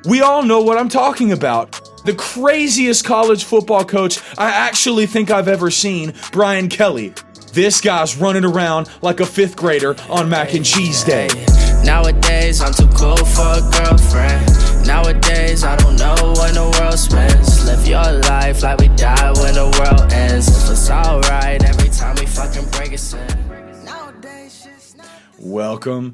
We all know what I'm talking about. The craziest college football coach I actually think I've ever seen, Brian Kelly. This guy's running around like a fifth grader on Mac and Cheese Day. Nowadays, I'm too cool for a girlfriend. Nowadays, I don't know when the world spins. Live your life like we die when the world ends. If it's alright every time we fucking break a sin. Welcome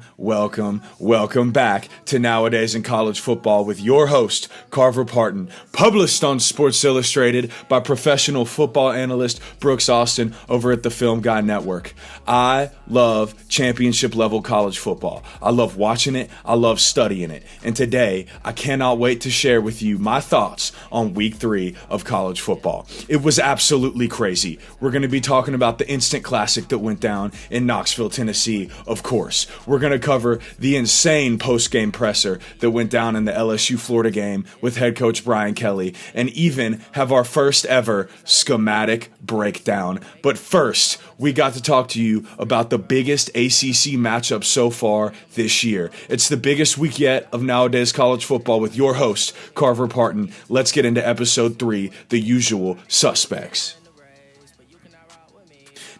back to Nowadays in College Football with your host, Carver Partin, published on Sports Illustrated by professional football analyst Brooks Austin over at the Film Guy Network. I love championship-level college football. I love watching it. I love studying it. And today, I cannot wait to share with you my thoughts on Week 3 of college football. It was absolutely crazy. We're going to be talking about the instant classic that went down in Knoxville, Tennessee, of course. We're going to cover the insane post-game presser that went down in the LSU-Florida game with head coach Brian Kelly, and even have our first ever schematic breakdown. But first, we got to talk to you about the biggest ACC matchup so far this year. It's the biggest week yet of Nowadays College Football with your host, Carver Partin. Let's get into episode 3, the usual suspects.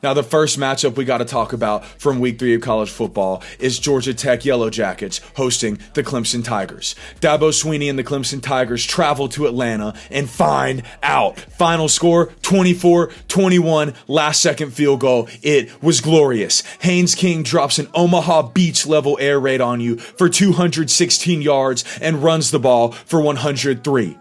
Now, the first matchup we got to talk about from Week 3 of college football is Georgia Tech Yellow Jackets hosting the Clemson Tigers. Dabo Swinney and the Clemson Tigers travel to Atlanta and find out. Final score, 24-21, last-second field goal. It was glorious. Haynes King drops an Omaha Beach-level air raid on you for 216 yards and runs the ball for 103.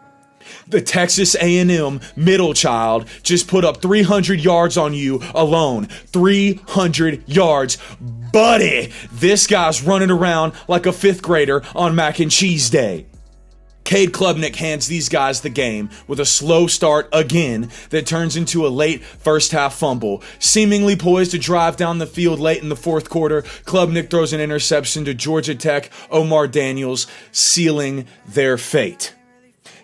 The Texas A&M middle child just put up 300 yards on you alone. 300 yards. Buddy, this guy's running around like a fifth grader on Mac and Cheese Day. Cade Klubnik hands these guys the game with a slow start again that turns into a late first half fumble. Seemingly poised to drive down the field late in the fourth quarter, Klubnik throws an interception to Georgia Tech Omar Daniels, sealing their fate.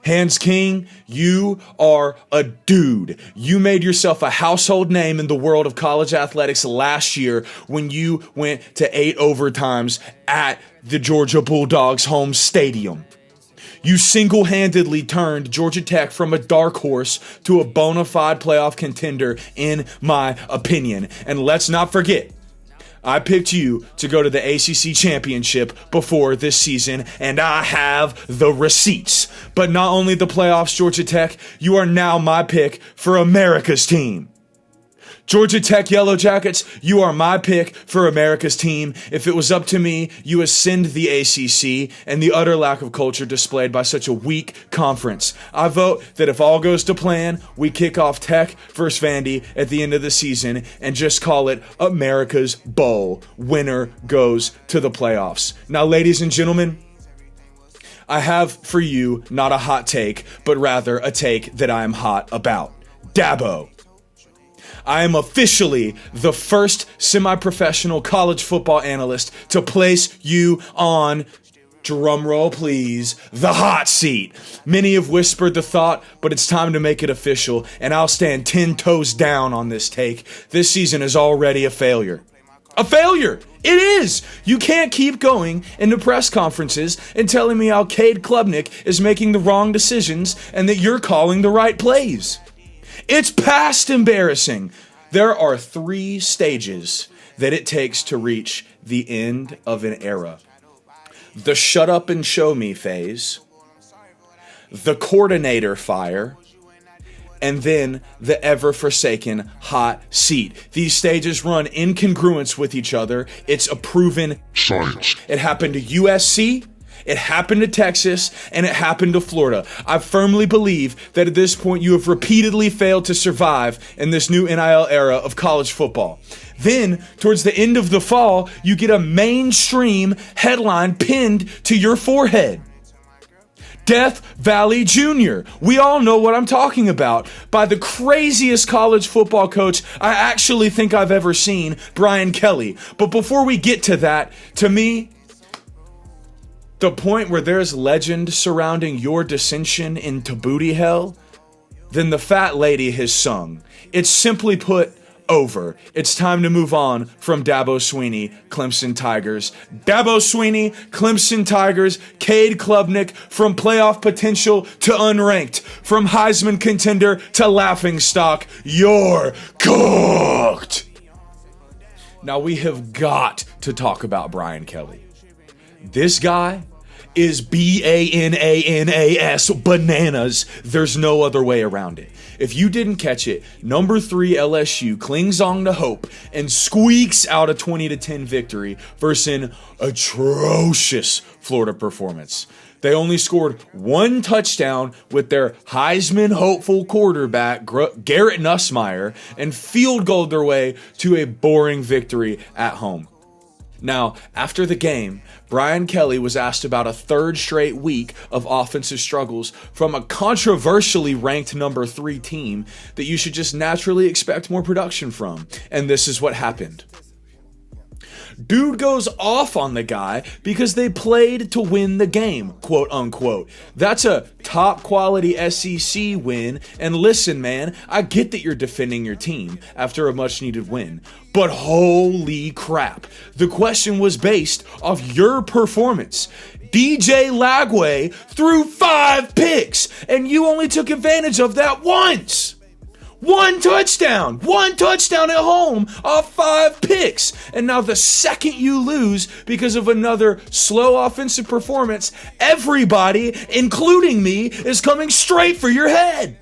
Haynes King, you are a dude. You made yourself a household name in the world of college athletics last year when you went to 8 overtimes at the Georgia Bulldogs' home stadium. You single-handedly turned Georgia Tech from a dark horse to a bona fide playoff contender, in my opinion. And let's not forget, I picked you to go to the ACC championship before this season, and I have the receipts. But not only the playoffs, Georgia Tech, you are now my pick for America's team. Georgia Tech Yellow Jackets, you are my pick for America's team. If it was up to me, you ascend the ACC and the utter lack of culture displayed by such a weak conference. I vote that if all goes to plan, we kick off Tech versus Vandy at the end of the season and just call it America's Bowl. Winner goes to the playoffs. Now, ladies and gentlemen, I have for you not a hot take, but rather a take that I am hot about. Dabo. I am officially the first semi-professional college football analyst to place you on, drumroll please, the hot seat. Many have whispered the thought, but it's time to make it official, and I'll stand 10 toes down on this take. This season is already a failure. A failure! It is! You can't keep going into press conferences and telling me how Cade Klubnik is making the wrong decisions and that you're calling the right plays. It's past embarrassing. There are 3 stages that it takes to reach the end of an era. The shut up and show me phase, the coordinator fire, and then the ever-forsaken hot seat. These stages run in congruence with each other. It's a proven science. It happened to USC, it happened to Texas, and it happened to Florida. I firmly believe that at this point you have repeatedly failed to survive in this new NIL era of college football. Then, towards the end of the fall, you get a mainstream headline pinned to your forehead. Death Valley Jr. We all know what I'm talking about. By the craziest college football coach I actually think I've ever seen, Brian Kelly. But before we get to that, to me, the point where there's legend surrounding your dissension into booty hell, then the fat lady has sung. It's simply put, over. It's time to move on from Dabo Swinney, Clemson Tigers. Dabo Swinney, Clemson Tigers, Cade Klubnik, from playoff potential to unranked, from Heisman contender to laughingstock. You're cooked. Now we have got to talk about Brian Kelly. This guy is BANANAS, bananas. There's no other way around it. If you didn't catch it, number 3 LSU clings on to hope and squeaks out a 20-10 victory versus an atrocious Florida performance. They only scored 1 touchdown with their Heisman hopeful quarterback, Garrett Nussmeier, and field goaled their way to a boring victory at home. Now, after the game, Brian Kelly was asked about a third straight week of offensive struggles from a controversially ranked number 3 team that you should just naturally expect more production from. And this is what happened. Dude goes off on the guy because they played to win the game, quote unquote. That's a top quality SEC win. And listen, man, I get that you're defending your team after a much needed win, but holy crap. The question was based off your performance. DJ Lagway threw 5 picks and you only took advantage of that once. One touchdown at home off 5 picks. And now the second you lose because of another slow offensive performance, everybody, including me, is coming straight for your head.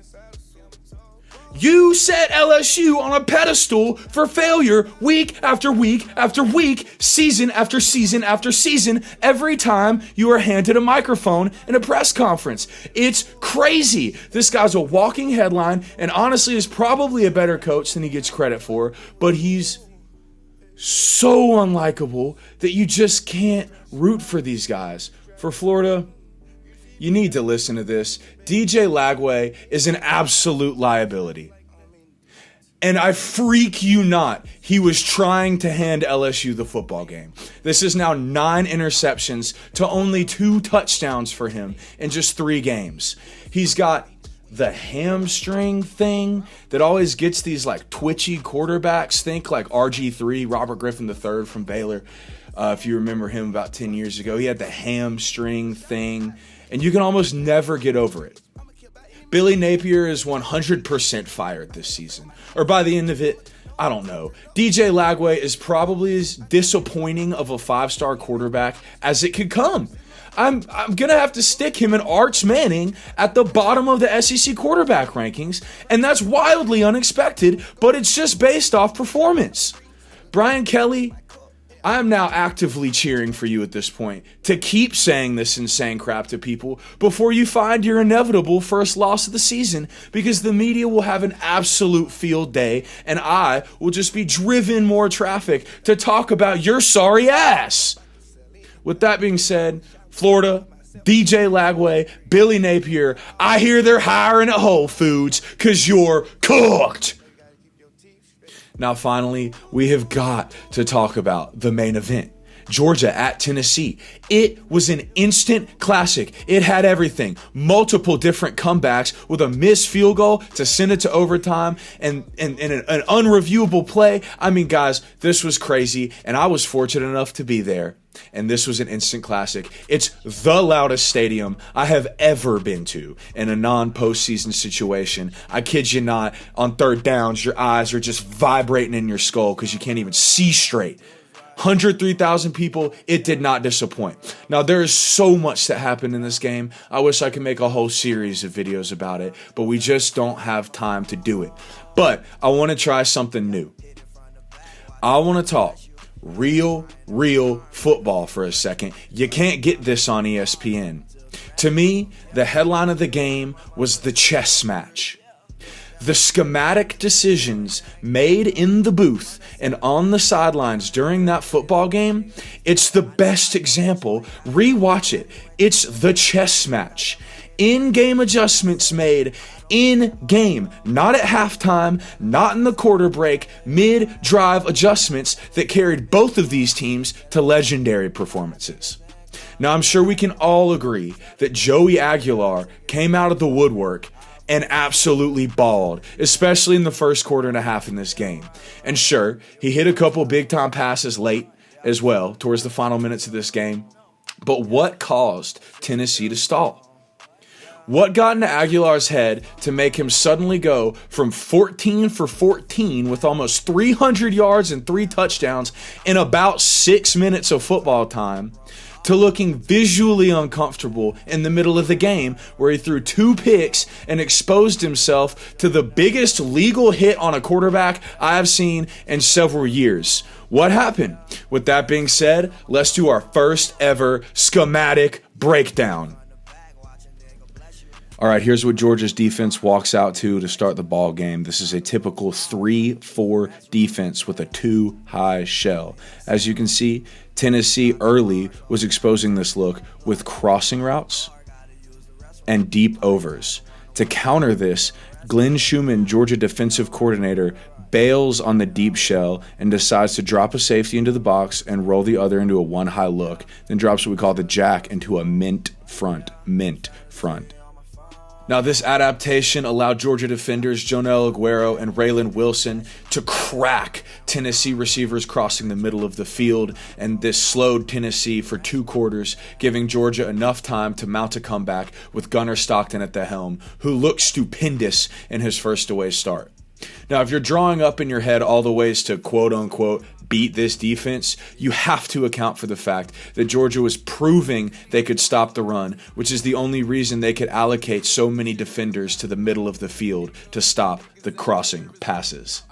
You set LSU on a pedestal for failure week after week after week, season after season after season, every time you are handed a microphone in a press conference. It's crazy. This guy's a walking headline and honestly is probably a better coach than he gets credit for, but he's so unlikable that you just can't root for these guys. For Florida, you need to listen to this. DJ Lagway is an absolute liability. And I freak you not, he was trying to hand LSU the football game. This is now 9 interceptions to only 2 touchdowns for him in just 3 games. He's got the hamstring thing that always gets these like twitchy quarterbacks. Think like RG3, Robert Griffin III from Baylor. If you remember him about 10 years ago, he had the hamstring thing. And you can almost never get over it. Billy Napier is 100% fired this season. Or by the end of it, I don't know. DJ Lagway is probably as disappointing of a 5-star quarterback as it could come. I'm going to have to stick him and Arch Manning at the bottom of the SEC quarterback rankings. And that's wildly unexpected, but it's just based off performance. Brian Kelly, I am now actively cheering for you at this point to keep saying this insane crap to people before you find your inevitable first loss of the season, because the media will have an absolute field day and I will just be driven more traffic to talk about your sorry ass. With that being said, Florida, DJ Lagway, Billy Napier, I hear they're hiring at Whole Foods because you're cooked. Now, finally, we have got to talk about the main event. Georgia at Tennessee. It was an instant classic. It had everything. Multiple different comebacks with a missed field goal to send it to overtime and an unreviewable play. I mean, guys, this was crazy, and I was fortunate enough to be there. And this was an instant classic. It's the loudest stadium I have ever been to in a non-postseason situation. I kid you not, on third downs, your eyes are just vibrating in your skull because you can't even see straight. 103,000 people, it did not disappoint. Now, there is so much that happened in this game. I wish I could make a whole series of videos about it, but we just don't have time to do it. But I want to try something new. I want to talk real football for a second. You can't get this on ESPN. To me, the headline of the game was the chess match. The schematic decisions made in the booth and on the sidelines during that football game, it's the best example. Rewatch it. It's the chess match. In-game adjustments made in-game, not at halftime, not in the quarter break, mid-drive adjustments that carried both of these teams to legendary performances. Now, I'm sure we can all agree that Joey Aguilar came out of the woodwork and absolutely balled, especially in the first quarter and a half in this game. And sure, he hit a couple big-time passes late as well towards the final minutes of this game. But what caused Tennessee to stall? What got into Aguilar's head to make him suddenly go from 14 for 14 with almost 300 yards and 3 touchdowns in about 6 minutes of football time to looking visually uncomfortable in the middle of the game where he threw 2 picks and exposed himself to the biggest legal hit on a quarterback I have seen in several years? What happened? With that being said, let's do our first ever schematic breakdown. All right, here's what Georgia's defense walks out to start the ball game. This is a typical 3-4 defense with a 2-high shell. As you can see, Tennessee early was exposing this look with crossing routes and deep overs. To counter this, Glenn Schumann, Georgia defensive coordinator, bails on the deep shell and decides to drop a safety into the box and roll the other into a 1-high look, then drops what we call the jack into a mint front. Now, this adaptation allowed Georgia defenders Jonell Aguero and Raylan Wilson to crack Tennessee receivers crossing the middle of the field, and this slowed Tennessee for 2 quarters, giving Georgia enough time to mount a comeback with Gunnar Stockton at the helm, who looked stupendous in his first away start. Now, if you're drawing up in your head all the ways to quote-unquote beat this defense, you have to account for the fact that Georgia was proving they could stop the run, which is the only reason they could allocate so many defenders to the middle of the field to stop the crossing passes.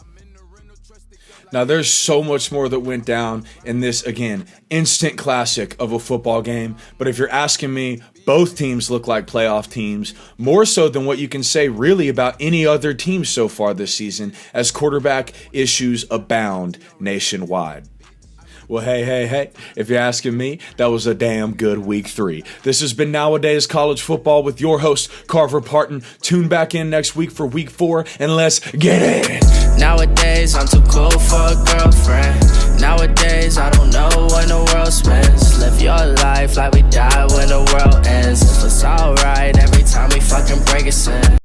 Now, there's so much more that went down in this, again, instant classic of a football game. But if you're asking me, both teams look like playoff teams, more so than what you can say really about any other team so far this season, as quarterback issues abound nationwide. Well, hey, if you're asking me, that was a damn good week 3. This has been Nowadays College Football with your host, Carver Partin. Tune back in next week for week 4, and let's get it. Nowadays, I'm too cool for a girlfriend. Nowadays, I don't know when the world spins. Live your life like we die when the world ends. If it's alright every time we fucking break a sin.